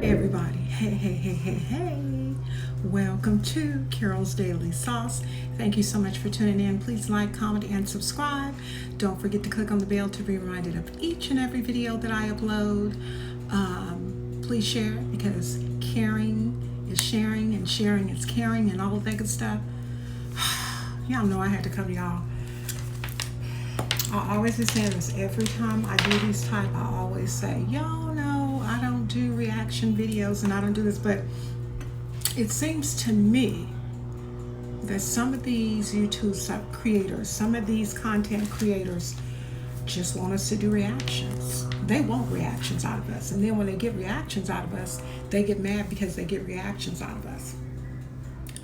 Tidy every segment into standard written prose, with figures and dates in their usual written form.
Everybody, hey, welcome to Carol's Daily Sauce. Thank you so much for tuning in. Please like, comment, and subscribe. Don't forget to click on the bell to be reminded of each and every video that I upload. Please share, because caring is sharing and sharing is caring and all of that good stuff. Y'all know I had to come to y'all. I always be saying this every time I do these type. I always say, y'all know I don't do reaction videos and I don't do this, but it seems to me that some of these YouTube creators, some of these content creators just want us to do reactions. They want reactions out of us, and then when they get reactions out of us, they get mad because they get reactions out of us.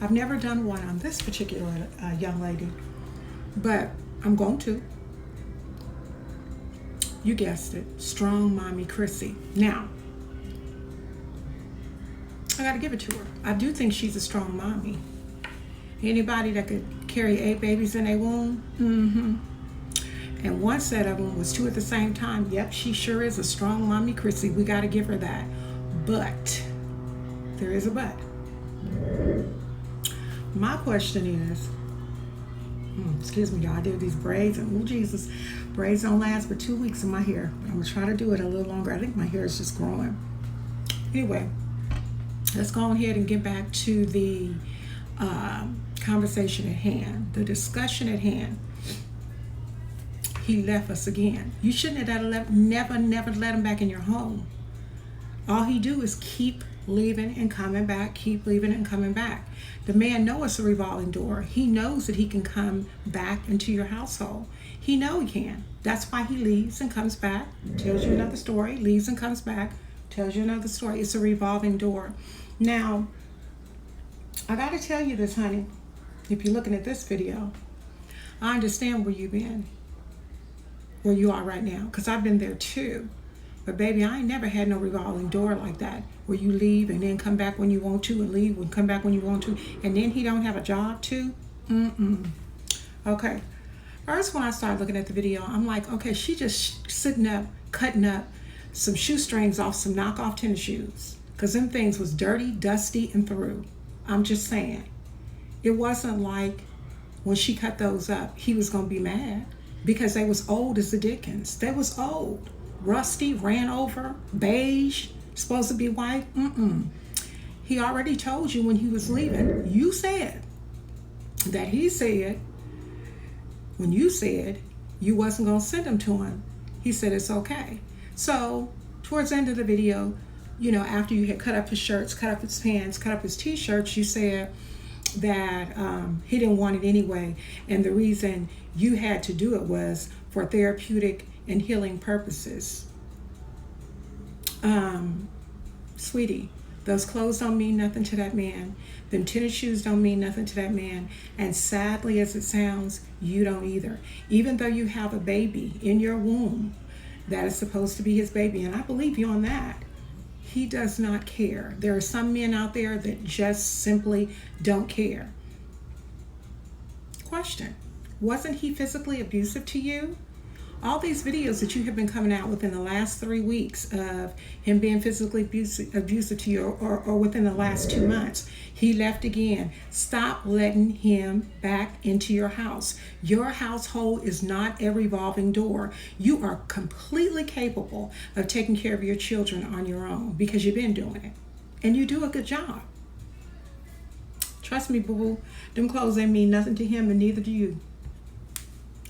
I've never done one on this particular young lady, but I'm going to. You guessed it, Strongmommy Chrissy. Now, I got to give it to her. I do think she's a strong mommy. Anybody that could carry 8 babies in a womb, and one set of them was 2 at the same time. Yep, she sure is a strong mommy Chrissy. We got to give her that. But there is a but. My question is, excuse me, y'all, I did these braids, and oh Jesus, braids don't last but 2 weeks in my hair. I'm gonna try to do it a little longer. I think my hair is just growing. Anyway, let's go ahead and get back to the conversation at hand, the discussion at hand. He left us again. You shouldn't have never let him back in your home. All he do is keep leaving and coming back, keep leaving and coming back. The man knows it's a revolving door. He knows that he can come back into your household. He know he can. That's why he leaves and comes back, tells you another story, leaves and comes back, tells you another story. It's a revolving door. Now, I got to tell you this, honey. If you're looking at this video, I understand where you've been, where you are right now, because I've been there too. But baby, I ain't never had no revolving door like that, where you leave and then come back when you want to, and leave and come back when you want to, and then he don't have a job too. Okay. First, when I started looking at the video, I'm like, okay, she just sitting up, cutting up some shoestrings off some knockoff tennis shoes, because them things was dirty, dusty, and through. I'm just saying. It wasn't like when she cut those up, he was going to be mad, because they was old as the dickens. They was old. Rusty, ran over, beige, supposed to be white. He already told you when he was leaving. You said that he said, when you said you wasn't going to send them to him, he said it's okay. So towards the end of the video, you know, after you had cut up his shirts, cut up his pants, cut up his t-shirts, you said that he didn't want it anyway, and the reason you had to do it was for therapeutic and healing purposes. Sweetie, those clothes don't mean nothing to that man. Them tennis shoes don't mean nothing to that man. And sadly as it sounds, you don't either. Even though you have a baby in your womb that is supposed to be his baby, and I believe you on that, he does not care. There are some men out there that just simply don't care. Question, wasn't he physically abusive to you? All these videos that you have been coming out within the last 3 weeks of him being physically abusive to you, or within the last 2 months, he left again. Stop letting him back into your house. Your household is not a revolving door. You are completely capable of taking care of your children on your own, because you've been doing it. And you do a good job. Trust me, boo-boo. Them clothes ain't mean nothing to him, and neither do you.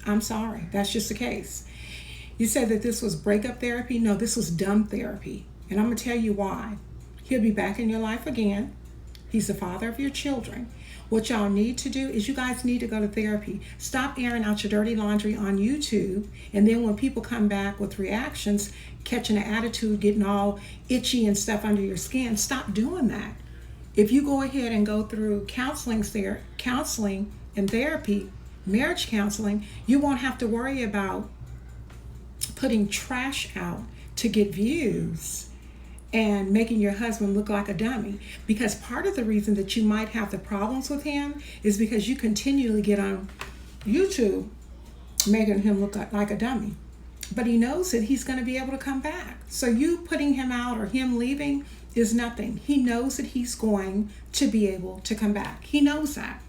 I'm sorry, that's just the case. You said that this was breakup therapy. No, this was dumb therapy. And I'm going to tell you why. He'll be back in your life again. He's the father of your children. What y'all need to do is you guys need to go to therapy. Stop airing out your dirty laundry on YouTube. And then when people come back with reactions, catching an attitude, getting all itchy and stuff under your skin, stop doing that. If you go ahead and go through counseling and therapy, marriage counseling, you won't have to worry about putting trash out to get views and making your husband look like a dummy. Because part of the reason that you might have the problems with him is because you continually get on YouTube making him look like a dummy. But he knows that he's going to be able to come back. So you putting him out or him leaving is nothing. He knows that he's going to be able to come back. He knows that.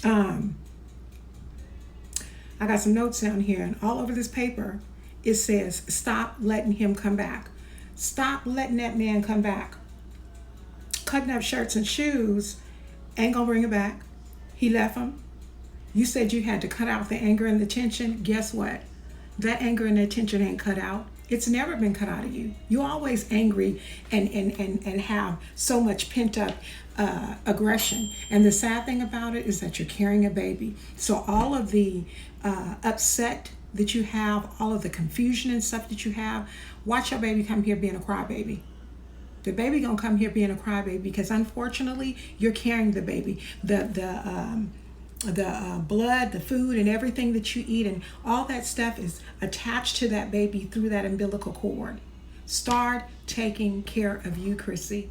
I got some notes down here, and all over this paper it says, stop letting him come back. Stop letting that man come back. Cutting up shirts and shoes ain't gonna bring it back. He left them. You said you had to cut out the anger and the tension. Guess what? That anger and that tension ain't cut out. It's never been cut out of you. You're always angry and have so much pent up aggression. And the sad thing about it is that you're carrying a baby. So all of the upset that you have, all of the confusion and stuff that you have, watch your baby come here being a crybaby. The baby gonna come here being a crybaby because unfortunately you're carrying the baby. The blood, the food, and everything that you eat, and all that stuff is attached to that baby through that umbilical cord. Start taking care of you, Chrissy.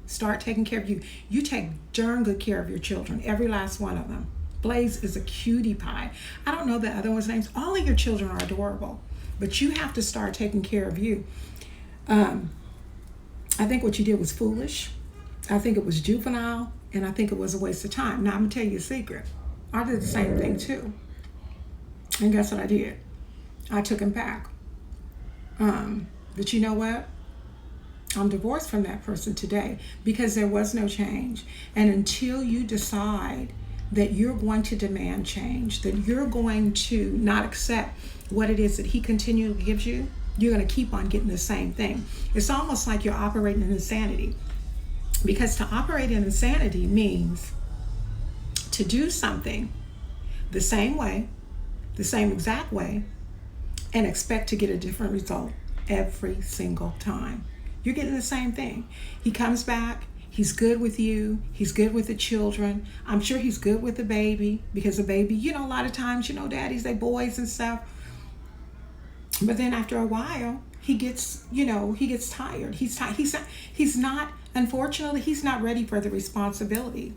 Start taking care of you. You take darn good care of your children, every last one of them. Blaze is a cutie pie. I don't know the other one's names. All of your children are adorable, but you have to start taking care of you. I think what you did was foolish. I think it was juvenile, and I think it was a waste of time. Now, I'm gonna tell you a secret. I did the same thing too. And guess what I did? I took him back. But you know what? I'm divorced from that person today because there was no change. And until you decide that you're going to demand change, that you're going to not accept what it is that he continually gives you, you're going to keep on getting the same thing. It's almost like you're operating in insanity. Because to operate in insanity means to do something the same way, the same exact way, and expect to get a different result every single time. You're getting the same thing. He comes back, he's good with you, he's good with the children. I'm sure he's good with the baby, because the baby, a lot of times, daddies, they boys and stuff. But then after a while, he gets tired. He's not, unfortunately, he's not ready for the responsibility.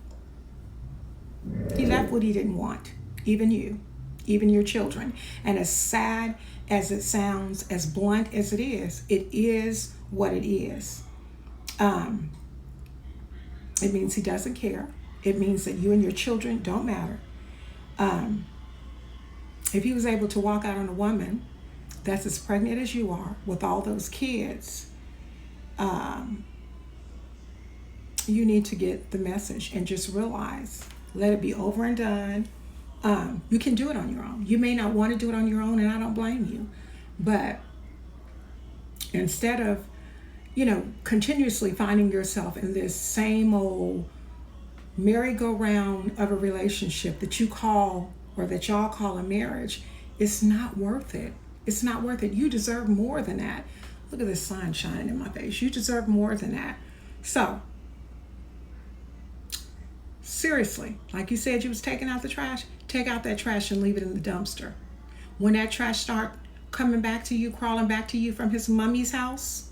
He left what he didn't want, even you, even your children. And as sad as it sounds, as blunt as it is what it is. It means he doesn't care. It means that you and your children don't matter. If he was able to walk out on a woman that's as pregnant as you are with all those kids, you need to get the message and just realize, let it be over and done. You can do it on your own. You may not want to do it on your own, and I don't blame you. But instead of, continuously finding yourself in this same old merry-go-round of a relationship that you call, or that y'all call, a marriage, it's not worth it. It's not worth it. You deserve more than that. Look at the sun shining in my face. You deserve more than that. So, seriously, like you said, you was taking out the trash, take out that trash and leave it in the dumpster. When that trash start coming back to you, crawling back to you from his mummy's house,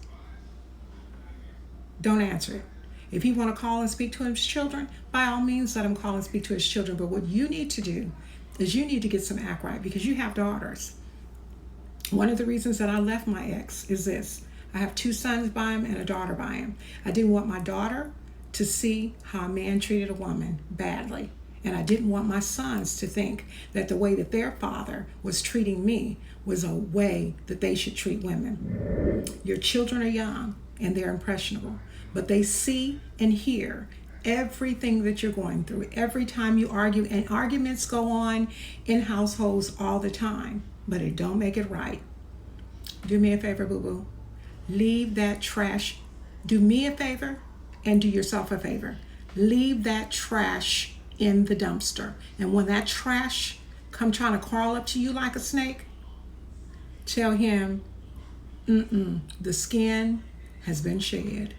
don't answer it. If he want to call and speak to his children, by all means, let him call and speak to his children. But what you need to do is you need to get some act right, because you have daughters. One of the reasons that I left my ex is this. I have 2 sons by him and a daughter by him. I didn't want my daughter to see how a man treated a woman badly. And I didn't want my sons to think that the way that their father was treating me was a way that they should treat women. Your children are young and they're impressionable, but they see and hear everything that you're going through every time you argue, and arguments go on in households all the time, but it don't make it right. Do me a favor, boo-boo. Leave that trash. Do me a favor and do yourself a favor. Leave that trash in the dumpster. And when that trash come trying to crawl up to you like a snake, tell him, the skin has been shed.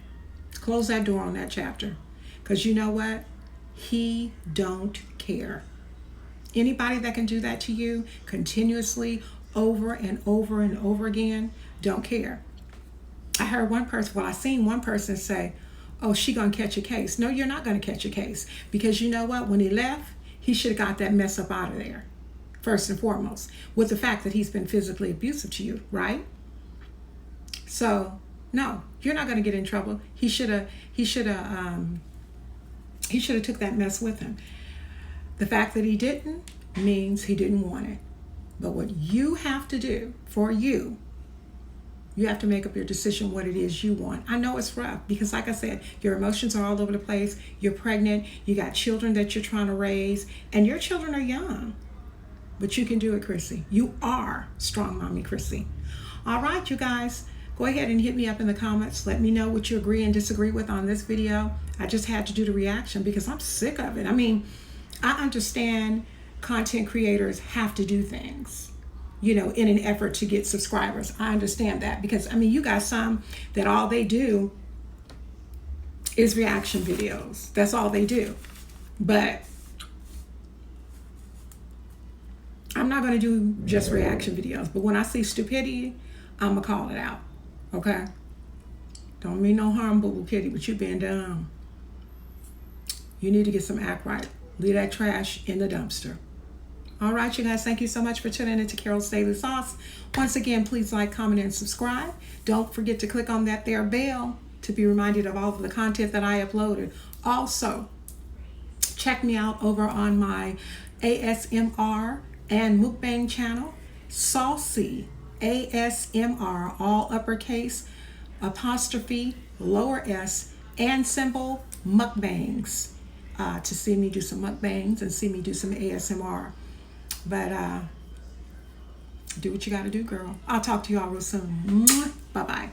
Close that door on that chapter. Because you know what? He don't care. Anybody that can do that to you continuously over and over and over again, don't care. I heard one person, I seen one person say, oh, she gonna catch a case. No, you're not gonna catch a case. Because you know what? When he left, he should have got that mess up out of there. First and foremost, with the fact that he's been physically abusive to you, right? So No, you're not going to get in trouble. He should have took that mess with him. The fact that he didn't means he didn't want it. But what you have to do for you have to make up your decision what it is you want. I know it's rough because, like I said, your emotions are all over the place. You're pregnant. You got children that you're trying to raise, and your children are young. But you can do it, Chrissy. You are Strong Mommy Chrissy. All right, you guys, go ahead and hit me up in the comments. Let me know what you agree and disagree with on this video. I just had to do the reaction because I'm sick of it. I mean, I understand content creators have to do things, you know, in an effort to get subscribers. I understand that because, I mean, you got some that all they do is reaction videos. That's all they do. But I'm not going to do just reaction videos. But when I see stupidity, I'm going to call it out. Okay? Don't mean no harm, boo-boo kitty, but you being dumb. You need to get some act right. Leave that trash in the dumpster. All right, you guys, thank you so much for tuning into Carol's Daily Sauce. Once again, please like, comment, and subscribe. Don't forget to click on that there bell to be reminded of all of the content that I uploaded. Also, check me out over on my ASMR and mukbang channel, Saucy ASMR, all uppercase, apostrophe, lower s, and symbol mukbangs. To see me do some mukbangs and see me do some ASMR. But do what you gotta do, girl. I'll talk to you all real soon. Bye-bye.